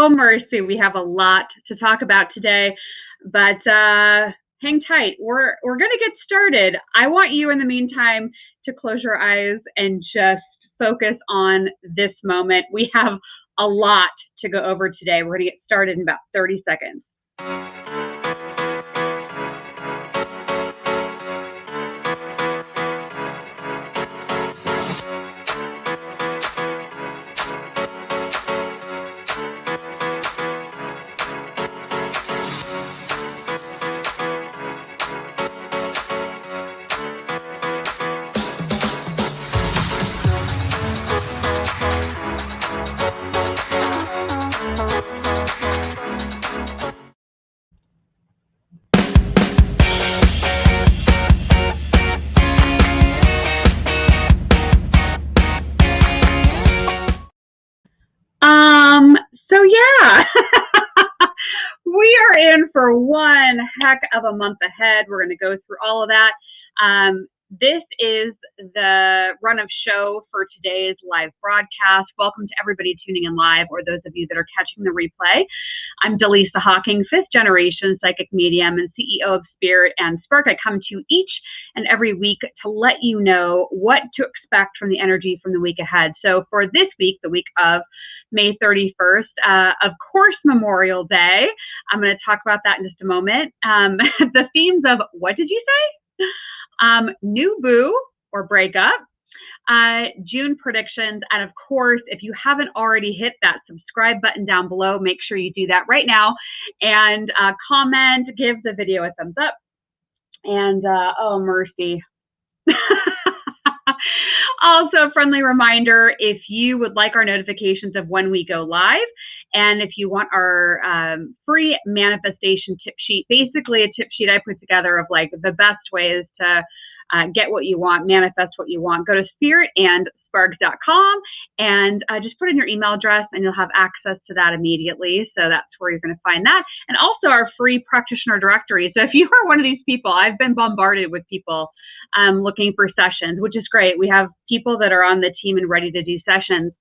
Oh, mercy. We have a lot to talk about today, but hang tight. We're going to get started. I want you in the meantime to close your eyes and just focus on this moment. We have a lot to go over today. We're going to get started in about 30 seconds. So yeah, we are in for one heck of a month ahead. We're going to go through all of that. This is the run of show for today's live broadcast. Welcome to everybody tuning in live, or those of you that are catching the replay. I'm Dallisa Hawking, 5th generation psychic medium and CEO of Spirit and Spark. I come to you each and every week to let you know what to expect from the energy from the week ahead. So for this week, the week of May 31st, of course, Memorial Day. I'm going to talk about that in just a moment. The themes of, what did you say? New boo or breakup, June predictions, and of course, if you haven't already hit that subscribe button down below, make sure you do that right now, and comment, give the video a thumbs up, and oh mercy. Also, a friendly reminder, if you would like our notifications of when we go live, and if you want our free manifestation tip sheet, basically a tip sheet I put together of like the best ways to get what you want, manifest what you want, go to spiritandspark.com and just put in your email address and you'll have access to that immediately. So that's where you're going to find that. And also our free practitioner directory. So if you are one of these people, I've been bombarded with people looking for sessions, which is great. We have people that are on the team and ready to do sessions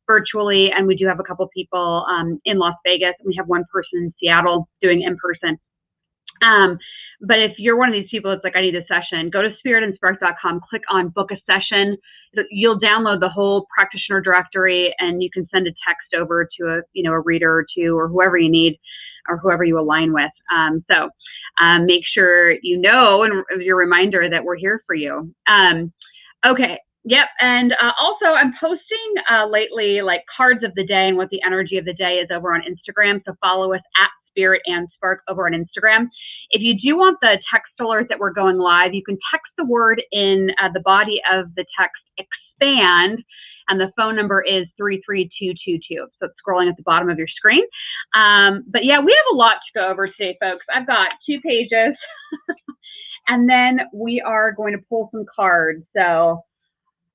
virtually. And we do have a couple people in Las Vegas, and we have one person in Seattle doing in person. But if you're one of these people that's like, I need a session, go to spiritandspark.com, click on book a session. You'll download the whole practitioner directory, and you can send a text over to a reader or two, or whoever you need, or whoever you align with. So make sure you know, and your reminder that we're here for you. Okay. Yep. And also I'm posting lately like cards of the day and what the energy of the day is over on Instagram. So follow us at Spirit and Spark over on Instagram. If you do want the text alert that we're going live, you can text the word in the body of the text, expand, and the phone number is 33222. So it's scrolling at the bottom of your screen. But yeah, we have a lot to go over today, folks. I've got 2 pages and then we are going to pull some cards. So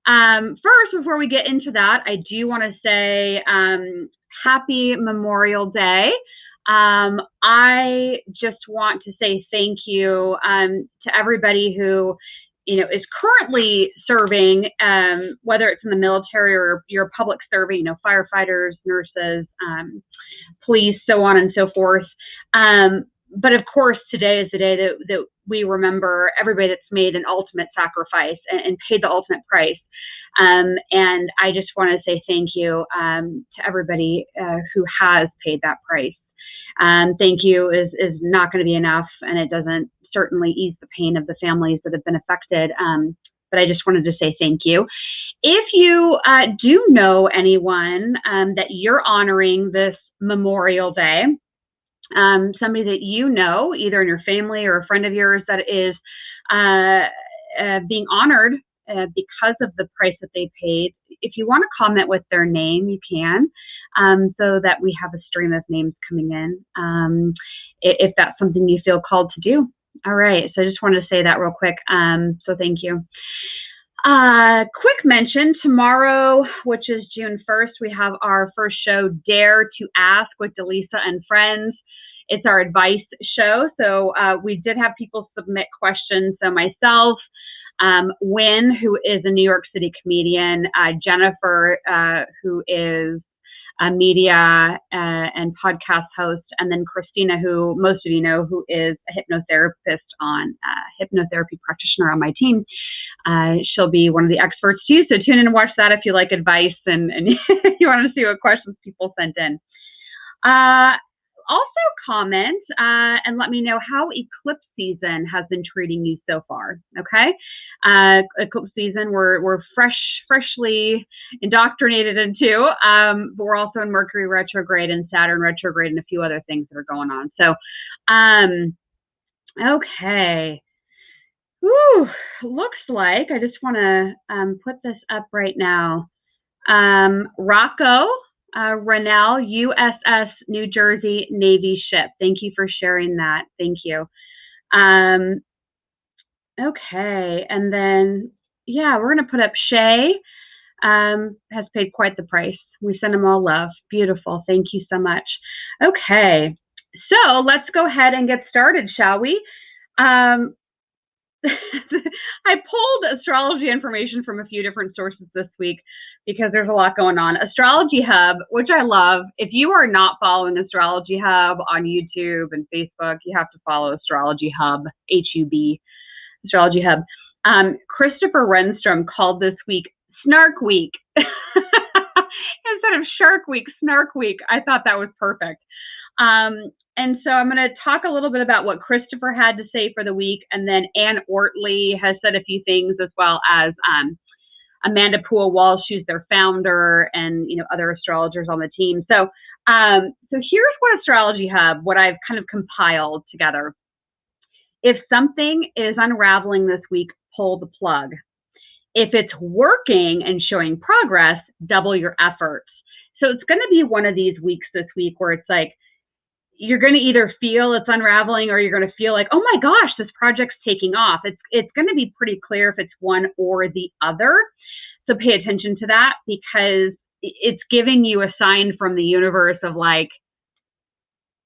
first, before we get into that, I do want to say happy Memorial Day. I just want to say thank you to everybody who, is currently serving, whether it's in the military or you're a public servant, firefighters, nurses, police, so on and so forth. But of course, today is the day that we remember everybody that's made an ultimate sacrifice and paid the ultimate price. And I just want to say thank you to everybody who has paid that price. Thank you is not going to be enough, and it doesn't certainly ease the pain of the families that have been affected. But I just wanted to say thank you. If you do know anyone that you're honoring this Memorial Day, somebody that you know, either in your family or a friend of yours that is being honored because of the price that they paid, if you want to comment with their name, you can, so that we have a stream of names coming in, if that's something you feel called to do. All right, so I just wanted to say that real quick. So thank you. Quick mention, tomorrow, which is June 1st, we have our first show, Dare to Ask with Dallisa and Friends. It's our advice show. So we did have people submit questions. So myself, Wynn, who is a New York City comedian, Jennifer, who is media and podcast host, and then Christina, who most of you know, who is a hypnotherapist hypnotherapy practitioner on my team. She'll be one of the experts too. So tune in and watch that if you like advice and you want to see what questions people sent in. Also comment and let me know how eclipse season has been treating you so far. Okay, eclipse season we're freshly indoctrinated into, but we're also in Mercury retrograde and Saturn retrograde and a few other things that are going on. So, okay. Whew, looks like I just want to put this up right now. Rocco Rennell, USS New Jersey Navy ship. Thank you for sharing that. Thank you. Okay, and then yeah, we're gonna put up Shay. Has paid quite the price. We send them all love. Beautiful. Thank you so much. Okay, so let's go ahead and get started, shall we? I pulled astrology information from a few different sources this week because there's a lot going on. Astrology Hub, which I love. If you are not following Astrology Hub on YouTube and Facebook, you have to follow Astrology Hub, H-U-B, Astrology Hub. Christopher Renstrom called this week Snark Week. Instead of Shark Week, Snark Week. I thought that was perfect. And so I'm going to talk a little bit about what Christopher had to say for the week. And then Ann Ortley has said a few things, as well as Amanda Poole Walsh, who's their founder, and other astrologers on the team. So here's what Astrology Hub, what I've kind of compiled together. If something is unraveling this week, pull the plug. If it's working and showing progress, double your efforts. So it's going to be one of these weeks this week where it's like, you're going to either feel it's unraveling or you're going to feel like, oh my gosh, this project's taking off. It's going to be pretty clear if it's one or the other. So pay attention to that, because it's giving you a sign from the universe of like,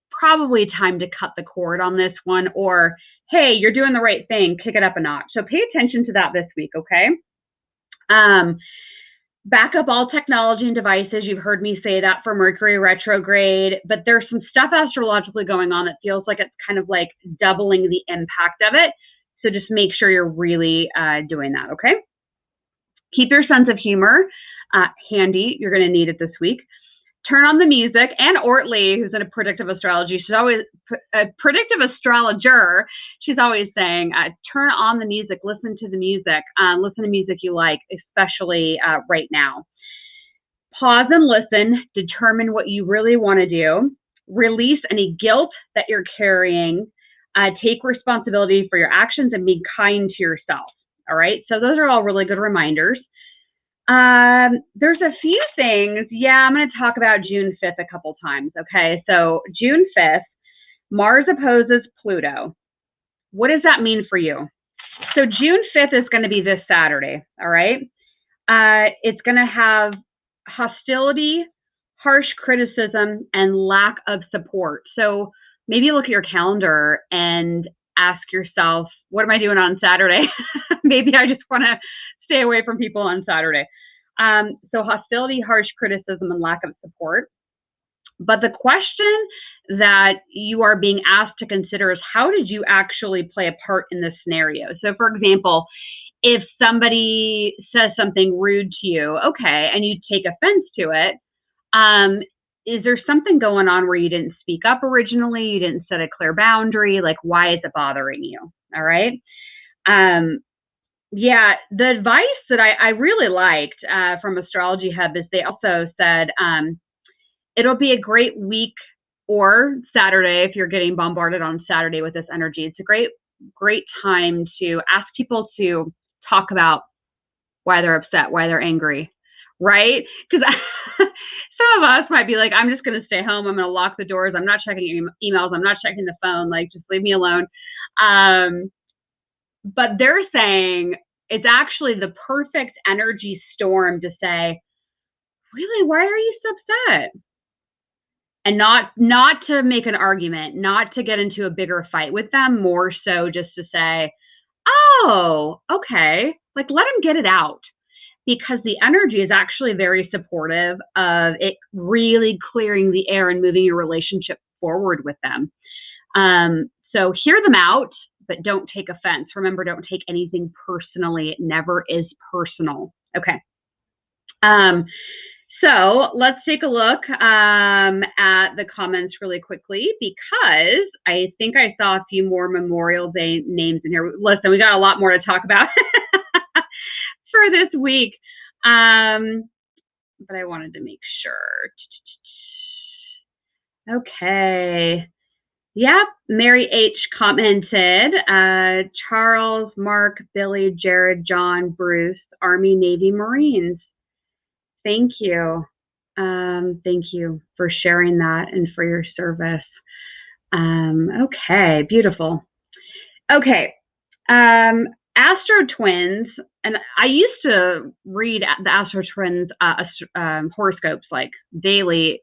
probably time to cut the cord on this one, or, hey, you're doing the right thing, kick it up a notch. So pay attention to that this week, okay? Back up all technology and devices. You've heard me say that for Mercury retrograde, but there's some stuff astrologically going on that feels like it's kind of like doubling the impact of it. So just make sure you're really doing that, okay? Keep your sense of humor handy. You're going to need it this week. Turn on the music. Ann Ortley, who's in a predictive astrology, she's always a predictive astrologer. She's always saying, turn on the music, listen to the music, listen to music you like, especially right now. Pause and listen, determine what you really want to do, release any guilt that you're carrying, take responsibility for your actions, and be kind to yourself. All right. So those are all really good reminders. There's a few things. Yeah, I'm going to talk about June 5th a couple times. Okay, so June 5th, Mars opposes Pluto. What does that mean for you? So June 5th is going to be this Saturday. All right. It's going to have hostility, harsh criticism, and lack of support. So maybe look at your calendar and ask yourself, what am I doing on Saturday? Maybe I just want to stay away from people on Saturday. So hostility, harsh criticism, and lack of support. But the question that you are being asked to consider is, how did you actually play a part in this scenario? So for example, if somebody says something rude to you, okay, and you take offense to it, is there something going on where you didn't speak up originally? You didn't set a clear boundary? Like, why is it bothering you? All right. Yeah, the advice that I really liked from Astrology Hub is they also said it'll be a great week, or Saturday if you're getting bombarded on Saturday with this energy. It's a great time to ask people to talk about why they're upset, why they're angry, right? Because some of us might be like, I'm just going to stay home. I'm going to lock the doors. I'm not checking emails. I'm not checking the phone. Like, just leave me alone. But they're saying it's actually the perfect energy storm to say, really, why are you so upset? And not to make an argument, not to get into a bigger fight with them, more so just to say, oh, okay, like, let them get it out. because the energy is actually very supportive of it really clearing the air and moving your relationship forward with them. So hear them out, but don't take offense. Remember, don't take anything personally. It never is personal. Okay. So let's take a look at the comments really quickly, because I think I saw a few more Memorial Day names in here. Listen, we got a lot more to talk about for this week. But I wanted to make sure. Okay. Yep. Mary H. commented, Charles, Mark, Billy, Jared, John, Bruce, Army, Navy, Marines. Thank you. Thank you for sharing that and for your service. Okay, beautiful. Okay. Astro Twins, and I used to read the Astro Twins horoscopes like daily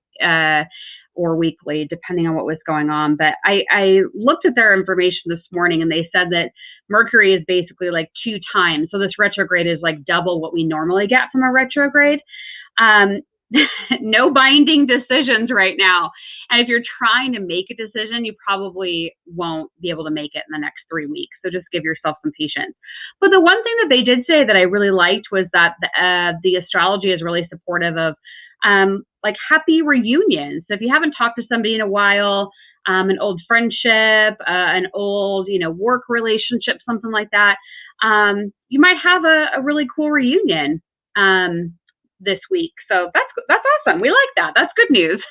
or weekly, depending on what was going on. But I looked at their information this morning, and they said that Mercury is basically like 2 times. So this retrograde is like double what we normally get from a retrograde. No binding decisions right now. And if you're trying to make a decision, you probably won't be able to make it in the next 3 weeks. So just give yourself some patience. But the one thing that they did say that I really liked was that the astrology is really supportive of like happy reunions. So if you haven't talked to somebody in a while, an old friendship, an old, work relationship, something like that, you might have a really cool reunion this week. So that's awesome. We like that. That's good news.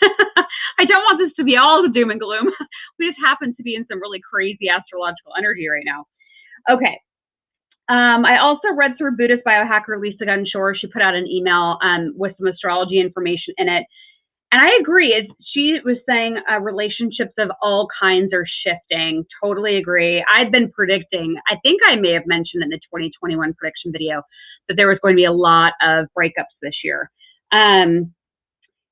I don't want this to be all the doom and gloom. We just happen to be in some really crazy astrological energy right now. Okay. I also read through Buddhist biohacker Lisa Gunshore. She put out an email with some astrology information in it. And I agree. She was saying relationships of all kinds are shifting. Totally agree. I've been predicting, I think I may have mentioned in the 2021 prediction video, that there was going to be a lot of breakups this year.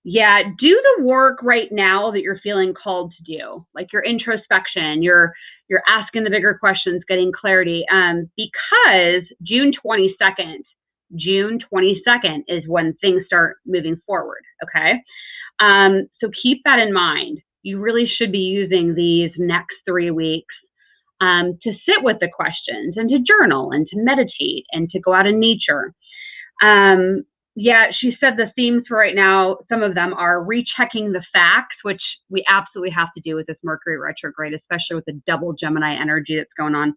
Yeah, do the work right now that you're feeling called to do, like your introspection, you're asking the bigger questions, getting clarity, because June 22nd is when things start moving forward, okay? So keep that in mind. You really should be using these next 3 weeks to sit with the questions and to journal and to meditate and to go out in nature. Yeah, she said the themes for right now, some of them are rechecking the facts, which we absolutely have to do with this Mercury retrograde, especially with the double Gemini energy that's going on.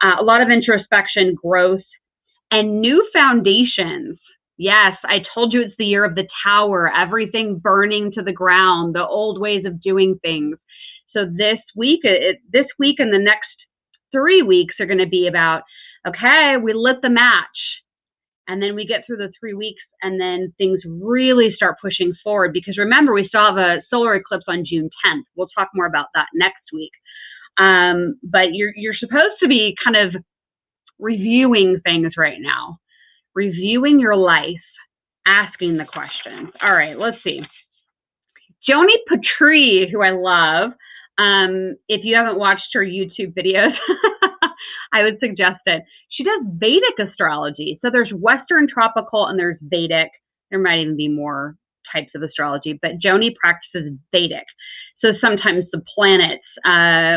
A lot of introspection, growth, and new foundations. Yes, I told you it's the year of the tower, everything burning to the ground, the old ways of doing things. So this week and the next 3 weeks are going to be about, okay, we lit the match. And then we get through the 3 weeks, and then things really start pushing forward. Because remember, we still have a solar eclipse on June 10th. We'll talk more about that next week. But you're supposed to be kind of reviewing things right now, reviewing your life, asking the questions. All right, let's see. Joni Patry, who I love. If you haven't watched her YouTube videos, I would suggest it. She does Vedic astrology. So there's Western tropical and there's Vedic. There might even be more types of astrology, but Joni practices Vedic. So sometimes the planets,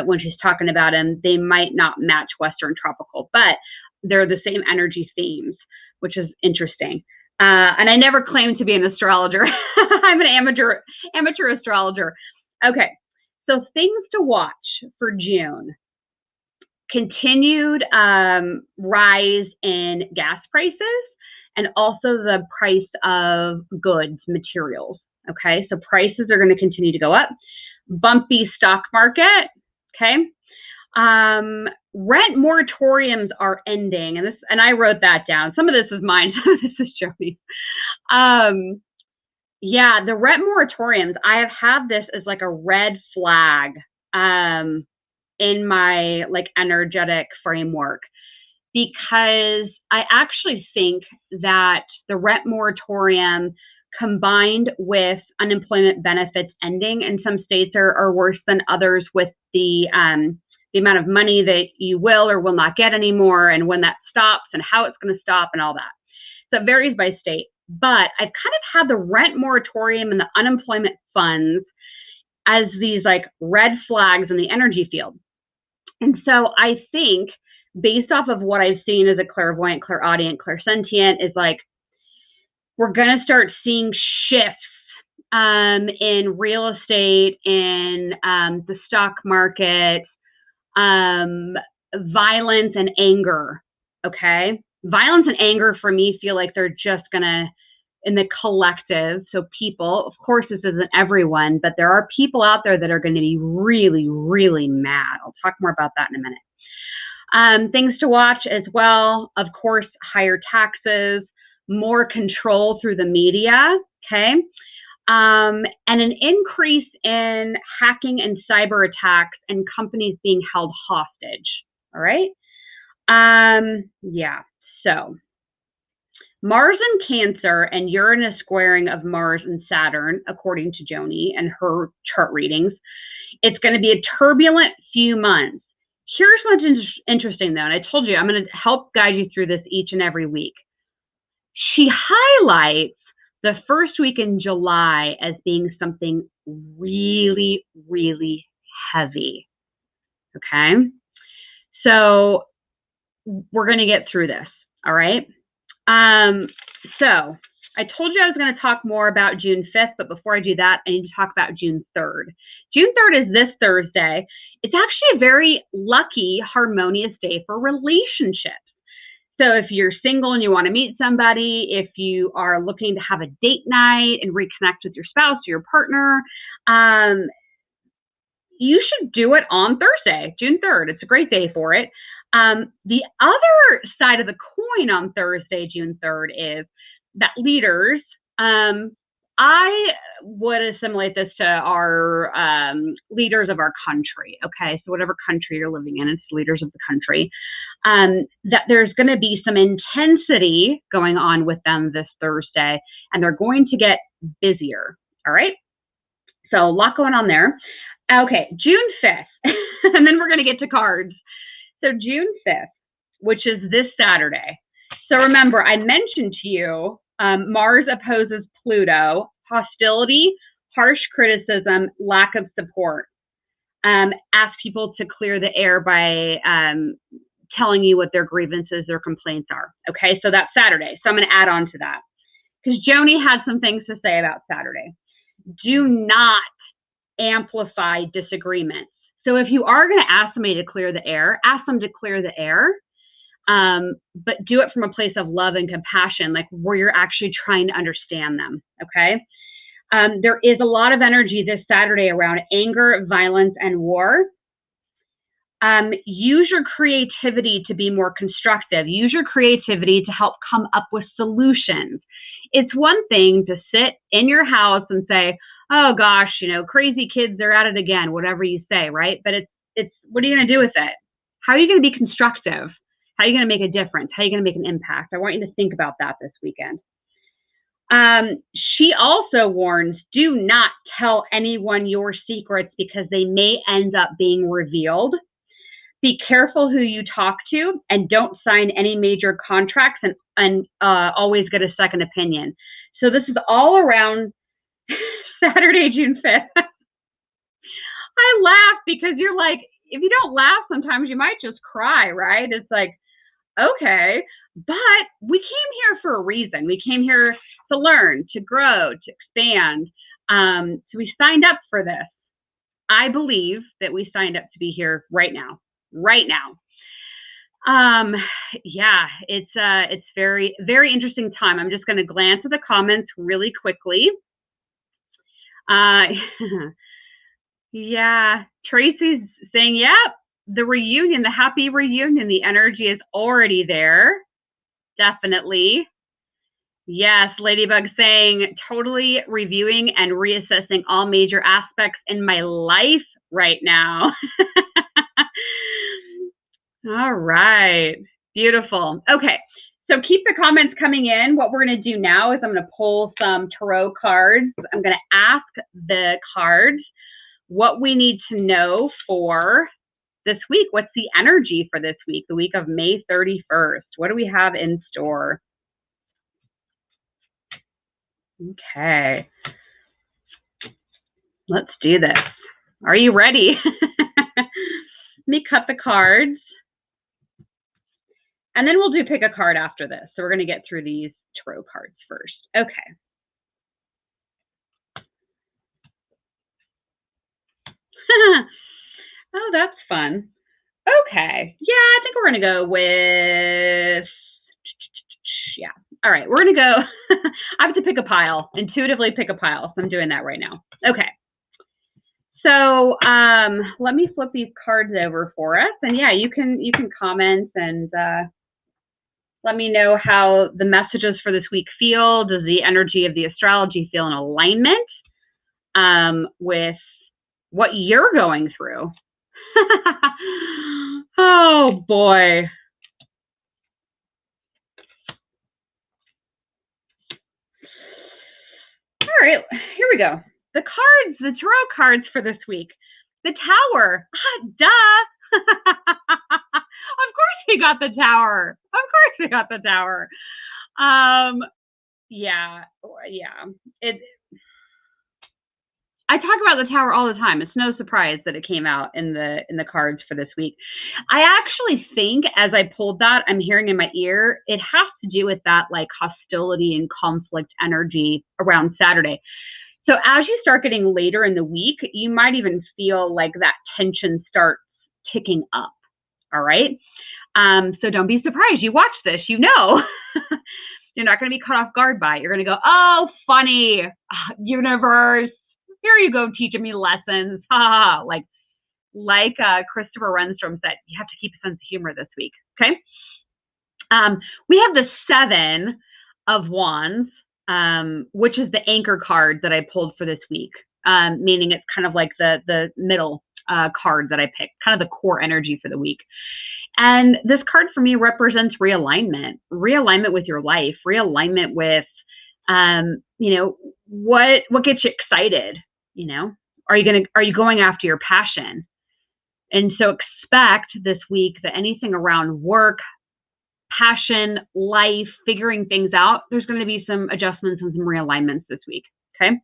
when she's talking about them, they might not match Western tropical, but they're the same energy themes, which is interesting. And I never claimed to be an astrologer. I'm an amateur astrologer. Okay, so things to watch for June. Continued rise in gas prices and also the price of goods, materials. Okay, so prices are going to continue to go up. Bumpy stock market. Okay, rent moratoriums are ending, and I wrote that down. Some of this is mine, some of this is Joni's. Yeah, the rent moratoriums. I have had this as like a red flag. In my like energetic framework, because I actually think that the rent moratorium combined with unemployment benefits ending in some states are worse than others, with the amount of money that you will or will not get anymore, and when that stops and how it's going to stop and all that. So it varies by state. But I've kind of had the rent moratorium and the unemployment funds as these like red flags in the energy field. And so I think based off of what I've seen as a clairvoyant, clairaudient, clairsentient is like, we're going to start seeing shifts in real estate, in the stock market, violence and anger. Okay. Violence and anger for me feel like they're just going to, in the collective. So people, of course, this isn't everyone, but there are people out there that are going to be really, really mad. I'll talk more about that in a minute. Things to watch as well. Of course, higher taxes, more control through the media. Okay. And an increase in hacking and cyber attacks and companies being held hostage. All right. Yeah. So Mars in Cancer and Uranus squaring of Mars and Saturn, according to Joni and her chart readings, it's going to be a turbulent few months. Here's what's interesting, though, and I told you I'm going to help guide you through this each and every week. She highlights the first week in July as being something really, really heavy. Okay? So we're going to get through this. All right? So I told you I was going to talk more about June 5th, but before I do that, I need to talk about June 3rd. June 3rd is this Thursday. It's actually a very lucky, harmonious day for relationships. So if you're single and you want to meet somebody, if you are looking to have a date night and reconnect with your spouse or your partner, you should do it on Thursday, June 3rd. It's a great day for it. The other side of the coin on Thursday, June 3rd, is that leaders, I would assimilate this to our leaders of our country. Okay, so whatever country you're living in, it's leaders of the country. That there's going to be some intensity going on with them this Thursday, and they're going to get busier. All right, so a lot going on there. Okay, June 5th, and then we're going to get to cards. So June 5th, which is this Saturday. So remember, I mentioned to you, Mars opposes Pluto, hostility, harsh criticism, lack of support. Ask people to clear the air by telling you what their grievances or complaints are. Okay, so that's Saturday. So I'm going to add on to that because Joni had some things to say about Saturday. Do not amplify disagreements. So if you are going to ask somebody to clear the air, ask them to clear the air, but do it from a place of love and compassion, like where you're actually trying to understand them, okay? There is a lot of energy this Saturday around anger, violence, and war. Use your creativity to be more constructive. Use your creativity to help come up with solutions. It's one thing to sit in your house and say, oh gosh, you know, crazy kids, they're at it again, whatever you say, right? But it's what are you going to do with it? How are you going to be constructive? How are you going to make a difference? How are you going to make an impact? I want you to think about that this weekend. She also warns, do not tell anyone your secrets because they may end up being revealed. Be careful who you talk to and don't sign any major contracts and always get a second opinion. So this is all around Saturday, June 5th. I laugh because you're like, if you don't laugh, sometimes you might just cry, right? It's like, okay, but we came here for a reason. We came here to learn, to grow, to expand. So we signed up for this. I believe that we signed up to be here right now. Yeah, it's very, very interesting time. I'm just going to glance at the comments really quickly. Yeah, Tracy's saying, yeah, the reunion, the happy reunion, the energy is already there. Definitely. Yes, Ladybug saying, totally reviewing and reassessing all major aspects in my life right now. All right, beautiful. Okay, so keep the comments coming in. What we're going to do now is I'm going to pull some tarot cards. I'm going to ask the cards what we need to know for this week. What's the energy for this week, the week of May 31st? What do we have in store? Okay, let's do this. Are you ready? Let me cut the cards. And then we'll do pick a card after this. So we're going to get through these tarot cards first. Okay. Oh, that's fun. Okay. Yeah, I think we're going to go with, yeah. All right, we're going to go, I have to pick a pile, intuitively pick a pile. So I'm doing that right now. Okay. So let me flip these cards over for us. And yeah, you can comment and let me know how the messages for this week feel. Does the energy of the astrology feel in alignment with what you're going through? Oh boy. All right, here we go. The cards, the tarot cards for this week. The Tower. Duh. Of course we got the Tower. Of course we got the Tower. Yeah. I talk about the Tower all the time. It's no surprise that it came out in the cards for this week. I actually think as I pulled that, I'm hearing in my ear, it has to do with that like hostility and conflict energy around Saturday. So as you start getting later in the week, you might even feel like that tension starts ticking up. All right. So don't be surprised. You watch this, you know. You're not going to be caught off guard by it. You're going to go, oh, funny, universe. Here you go, teaching me lessons. Ha! Like Christopher Renstrom said, you have to keep a sense of humor this week. Okay. We have the 7 of Wands, which is the anchor card that I pulled for this week, meaning it's kind of like the middle card that I picked, kind of the core energy for the week. And this card for me represents realignment with your life, realignment with, what gets you excited? Are you going after your passion? And so expect this week that anything around work, passion, life, figuring things out, there's going to be some adjustments and some realignments this week. Okay.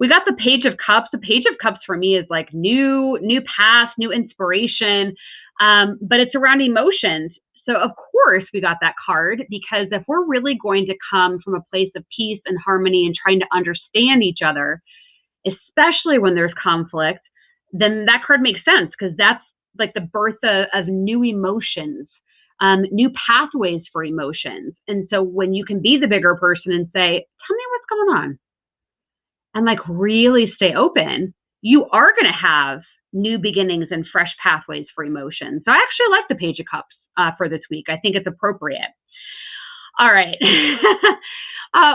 We got the Page of Cups. The Page of Cups for me is like new path, new inspiration, but it's around emotions. So of course we got that card because if we're really going to come from a place of peace and harmony and trying to understand each other, especially when there's conflict, then that card makes sense because that's like the birth of new emotions, new pathways for emotions. And so when you can be the bigger person and say, tell me what's going on, and like really stay open, you are going to have new beginnings and fresh pathways for emotion. So I actually like the Page of Cups for this week. I think it's appropriate. All right.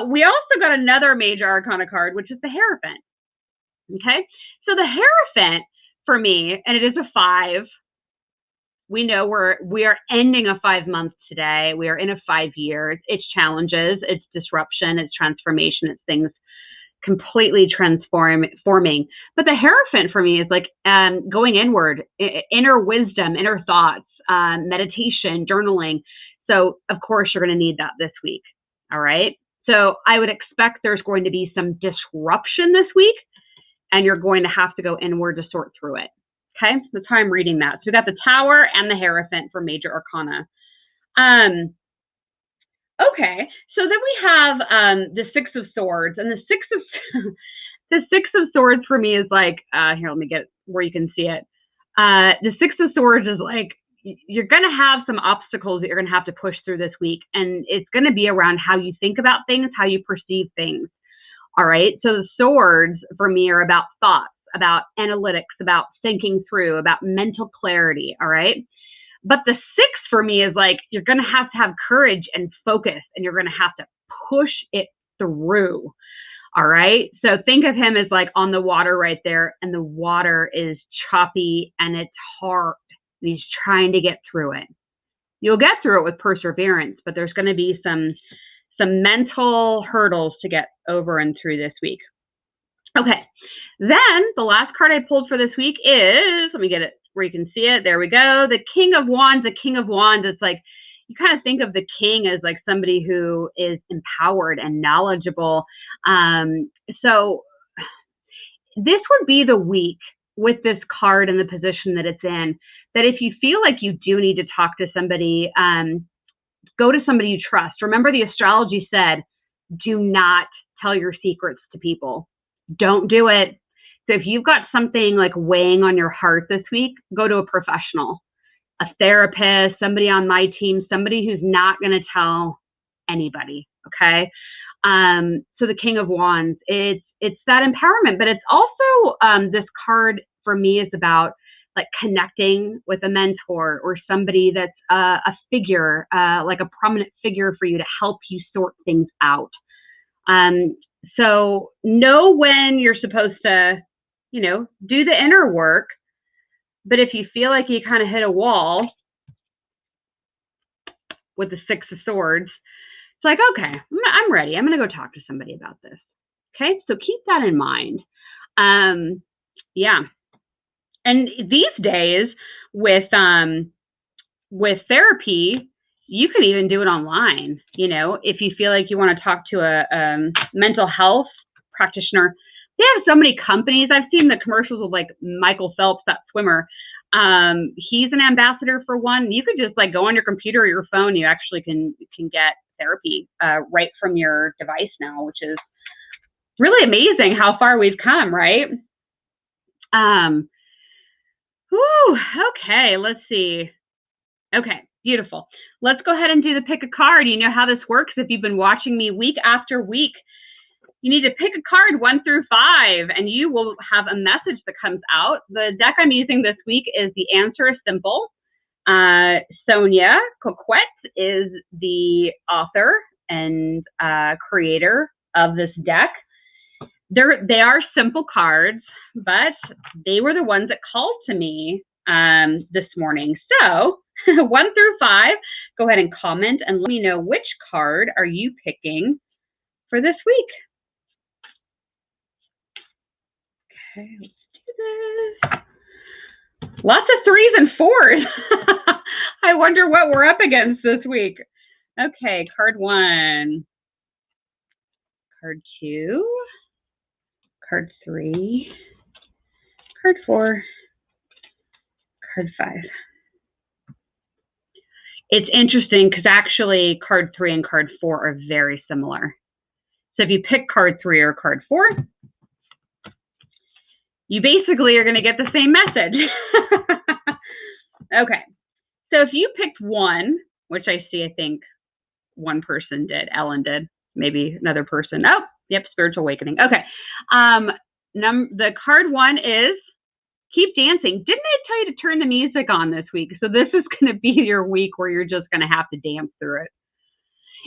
We also got another major arcana card, which is the Hierophant. Okay. So the Hierophant for me, and it is a 5. We know we are ending a 5 month today. We are in a 5 year. It's challenges, it's disruption, it's transformation, it's things completely transforming. But the Hierophant for me is like going inward, inner wisdom, inner thoughts, meditation, journaling. So of course you're going to need that this week. All right. So I would expect there's going to be some disruption this week and you're going to have to go inward to sort through it. Okay. That's how I'm reading that. So we got the Tower and the Hierophant for major arcana. Okay, so then we have the 6 of Swords, and the 6 of Swords for me is like here. Let me get where you can see it. The 6 of Swords is like you're going to have some obstacles that you're going to have to push through this week, and it's going to be around how you think about things, how you perceive things. All right, so the swords for me are about thoughts, about analytics, about thinking through, about mental clarity. All right. But the 6 for me is like, you're going to have courage and focus, and you're going to have to push it through. All right. So think of him as like on the water right there, and the water is choppy and it's hard. And he's trying to get through it. You'll get through it with perseverance, but there's going to be some mental hurdles to get over and through this week. Okay. Then the last card I pulled for this week is, let me get it where you can see it. There we go. The King of Wands. The King of Wands. It's like you kind of think of the king as like somebody who is empowered and knowledgeable. So this would be the week with this card and the position that it's in, that if you feel like you do need to talk to somebody, go to somebody you trust. Remember, the astrology said, do not tell your secrets to people. Don't do it. So if you've got something like weighing on your heart this week, go to a professional, a therapist, somebody on my team, somebody who's not going to tell anybody. Okay. So the King of Wands, it's that empowerment, but it's also, this card for me is about like connecting with a mentor or somebody that's a figure, like a prominent figure for you to help you sort things out. So know when you're supposed to, do the inner work. But if you feel like you kind of hit a wall with the Six of Swords, it's like, okay, I'm ready. I'm going to go talk to somebody about this. Okay. So keep that in mind. Yeah. And these days with therapy, you can even do it online. If you feel like you want to talk to a mental health practitioner, they have so many companies. I've seen the commercials of like Michael Phelps, that swimmer. He's an ambassador for one. You could just like go on your computer or your phone. You actually can get therapy right from your device now, which is really amazing how far we've come, right? Okay, let's see. Okay, beautiful. Let's go ahead and do the pick a card. You know how this works if you've been watching me week after week. You need to pick a card 1 through 5, and you will have a message that comes out. The deck I'm using this week is The Answer is Simple. Sonia Coquette is the author and creator of this deck. They are simple cards, but they were the ones that called to me this morning. So 1 through 5, go ahead and comment and let me know which card are you picking for this week. Okay, let's do this. Lots of 3s and 4s. I wonder what we're up against this week. Okay, card 1, card 2, card 3, card 4, card 5. It's interesting because actually card 3 and card 4 are very similar. So if you pick card 3 or card 4, you basically are going to get the same message. Okay. So if you picked 1, which I see, I think one person did, Ellen did, maybe another person. Oh, yep, Spiritual Awakening. Okay. The card 1 is keep dancing. Didn't I tell you to turn the music on this week? So this is going to be your week where you're just going to have to dance through it.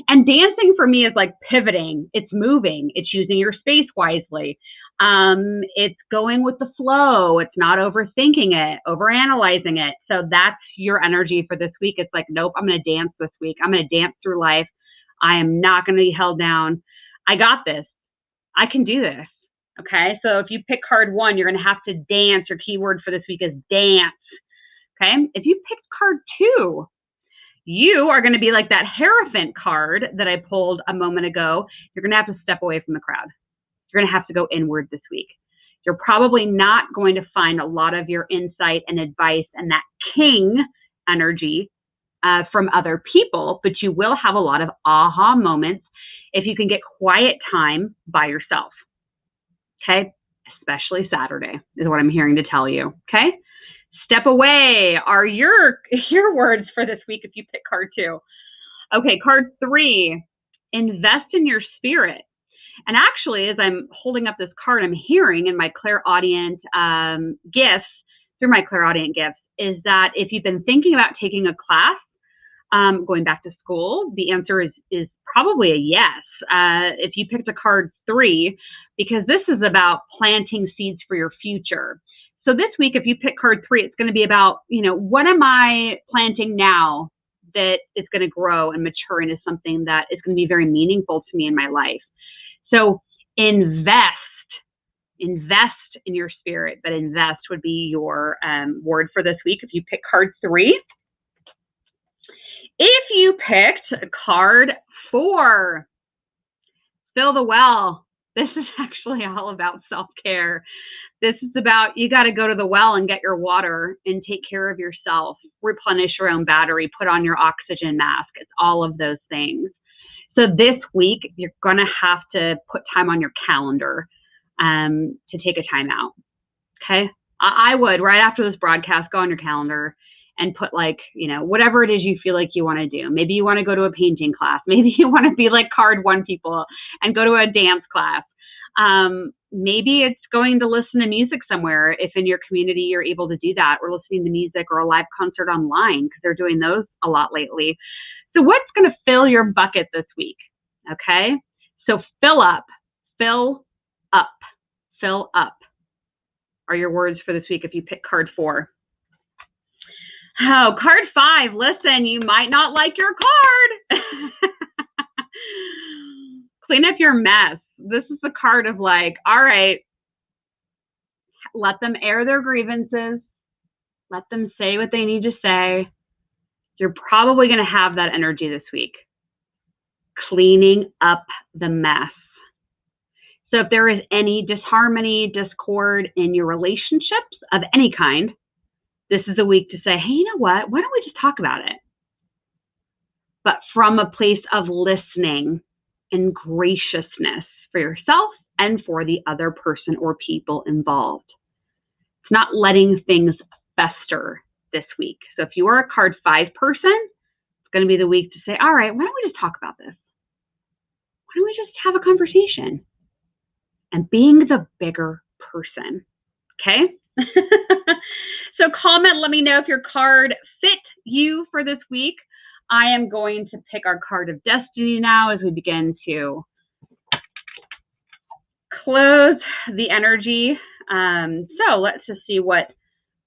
And dancing for me is like pivoting. It's moving. It's using your space wisely. It's going with the flow. It's not overthinking it, overanalyzing it. So that's your energy for this week. It's like, nope, I'm going to dance this week. I'm going to dance through life. I am not going to be held down. I got this. I can do this. Okay. So if you pick card 1, you're going to have to dance. Your keyword for this week is dance. Okay. If you picked card 2, you are going to be like that Hierophant card that I pulled a moment ago. You're going to have to step away from the crowd. You're going to have to go inward this week. You're probably not going to find a lot of your insight and advice and that king energy from other people, but you will have a lot of aha moments if you can get quiet time by yourself. Okay? Especially Saturday is what I'm hearing to tell you. Okay? Step away are your words for this week if you pick card 2. Okay, card 3, invest in your spirit. And actually, as I'm holding up this card, I'm hearing in my clairaudient gifts, through my clairaudient gifts, is that if you've been thinking about taking a class, going back to school, the answer is probably a yes. If you picked a card 3, because this is about planting seeds for your future. So this week, if you pick card 3, it's going to be about, what am I planting now that is going to grow and mature and is something that is going to be very meaningful to me in my life. So invest in your spirit, but invest would be your word for this week if you pick card 3. If you picked card 4, fill the well. This is actually all about self-care. This is about, you got to go to the well and get your water and take care of yourself, replenish your own battery, put on your oxygen mask. It's all of those things. So this week, you're going to have to put time on your calendar to take a time out. Okay. I would, right after this broadcast, go on your calendar and put whatever it is you feel like you want to do. Maybe you want to go to a painting class. Maybe you want to be like card 1 people and go to a dance class. Maybe it's going to listen to music somewhere. If in your community you're able to do that, or listening to music or a live concert online, because they're doing those a lot lately. So what's going to fill your bucket this week? Okay. So fill up, fill up, fill up are your words for this week if you pick card 4. Oh, card 5. Listen, you might not like your card. Clean up your mess. This is the card of like, all right, let them air their grievances. Let them say what they need to say. You're probably going to have that energy this week. Cleaning up the mess. So if there is any disharmony, discord in your relationships of any kind, this is a week to say, hey, you know what? Why don't we just talk about it? But from a place of listening and graciousness for yourself and for the other person or people involved. It's not letting things fester this week. So if you are a card 5 person, it's going to be the week to say, all right, why don't we just talk about this? Why don't we just have a conversation? And being the bigger person, okay? So comment, let me know if your card fit you for this week. I am going to pick our card of destiny now as we begin to close the energy. So let's just see what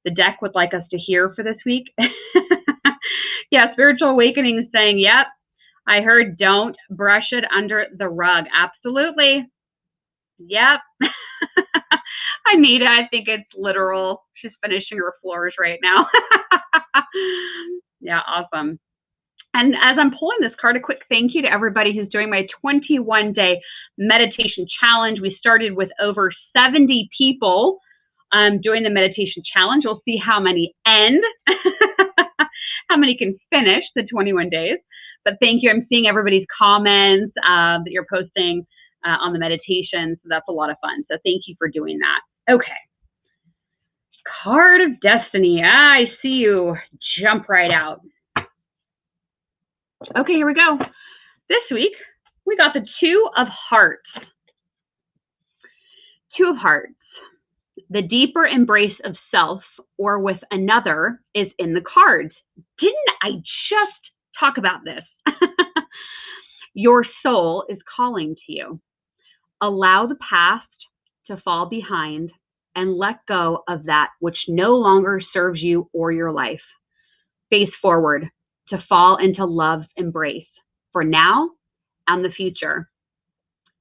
the deck would like us to hear for this week. Yeah, Spiritual Awakening is saying, yep, I heard don't brush it under the rug. Absolutely. Yep. Anita, I think it's literal. She's finishing her floors right now. Yeah, awesome. And as I'm pulling this card, a quick thank you to everybody who's doing my 21-day meditation challenge. We started with over 70 people doing the meditation challenge. We'll see how many end, how many can finish the 21 days. But thank you. I'm seeing everybody's comments that you're posting on the meditation. So that's a lot of fun. So thank you for doing that. Okay. Card of Destiny. I see you jump right out. Okay, here we go. This week, we got the 2 of Hearts. 2 of Hearts. The deeper embrace of self or with another is in the cards. Didn't I just talk about this? Your soul is calling to you. Allow the past to fall behind and let go of that which no longer serves you or your life. Face forward to fall into love's embrace for now and the future.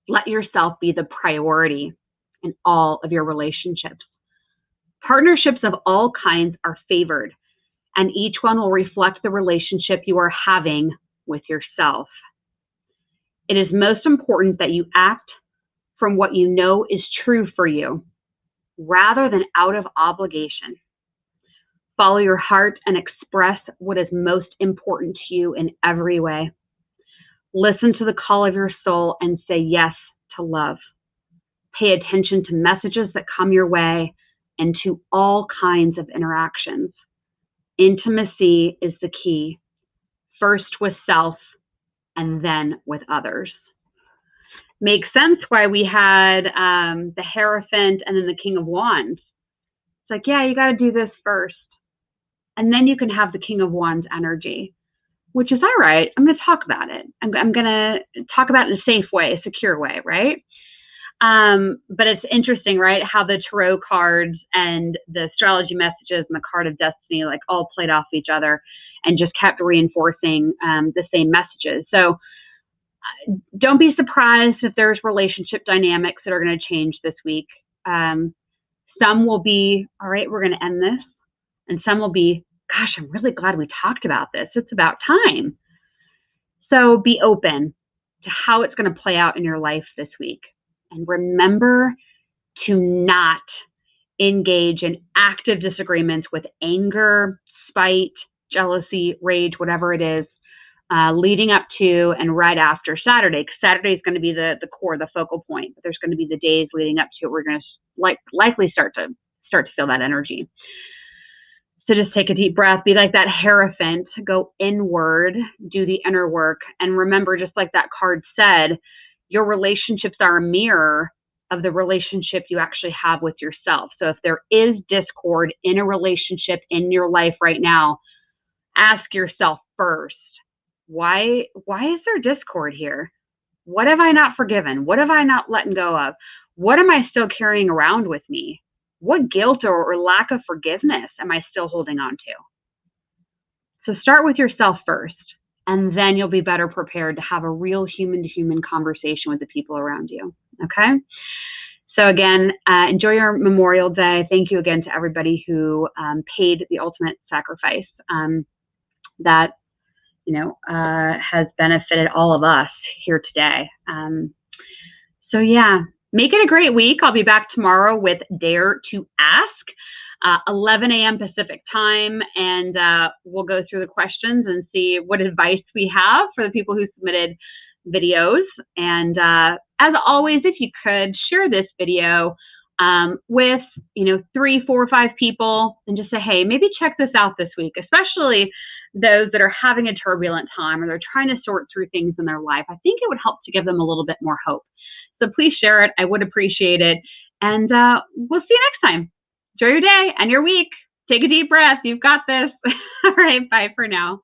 Let yourself be the priority in all of your relationships. Partnerships of all kinds are favored, and each one will reflect the relationship you are having with yourself. It is most important that you act from what you know is true for you, rather than out of obligation. Follow your heart and express what is most important to you in every way. Listen to the call of your soul and say yes to love. Pay attention to messages that come your way and to all kinds of interactions. Intimacy is the key, first with self and then with others. Makes sense why we had the Hierophant and then the King of Wands. It's like, yeah, you got to do this first. And then you can have the King of Wands energy, which is all right. I'm going to talk about it. I'm going to talk about it in a safe way, a secure way, right? But it's interesting, right? How the tarot cards and the astrology messages and the card of destiny like all played off each other and just kept reinforcing the same messages. So don't be surprised if there's relationship dynamics that are going to change this week. Some will be, all right, we're going to end this. And some will be, gosh, I'm really glad we talked about this. It's about time. So be open to how it's going to play out in your life this week. And remember to not engage in active disagreements with anger, spite, jealousy, rage, whatever it is, leading up to and right after Saturday. Because Saturday is going to be the core, the focal point. But there's going to be the days leading up to it. We're going to likely start to feel that energy. So just take a deep breath, be like that Hierophant, go inward, do the inner work. And remember, just like that card said, your relationships are a mirror of the relationship you actually have with yourself. So if there is discord in a relationship in your life right now, ask yourself first, why is there discord here? What have I not forgiven? What have I not letting go of? What am I still carrying around with me? What guilt or lack of forgiveness am I still holding on to? So start with yourself first, and then you'll be better prepared to have a real human-to-human conversation with the people around you, okay? So again, enjoy your Memorial Day. Thank you again to everybody who paid the ultimate sacrifice that, has benefited all of us here today. So yeah. Make it a great week. I'll be back tomorrow with Dare to Ask, 11 a.m. Pacific time, and we'll go through the questions and see what advice we have for the people who submitted videos. And as always, if you could share this video with 3, 4, 5 people, and just say, hey, maybe check this out this week, especially those that are having a turbulent time or they're trying to sort through things in their life. I think it would help to give them a little bit more hope. So please share it. I would appreciate it. And we'll see you next time. Enjoy your day and your week. Take a deep breath. You've got this. All right. Bye for now.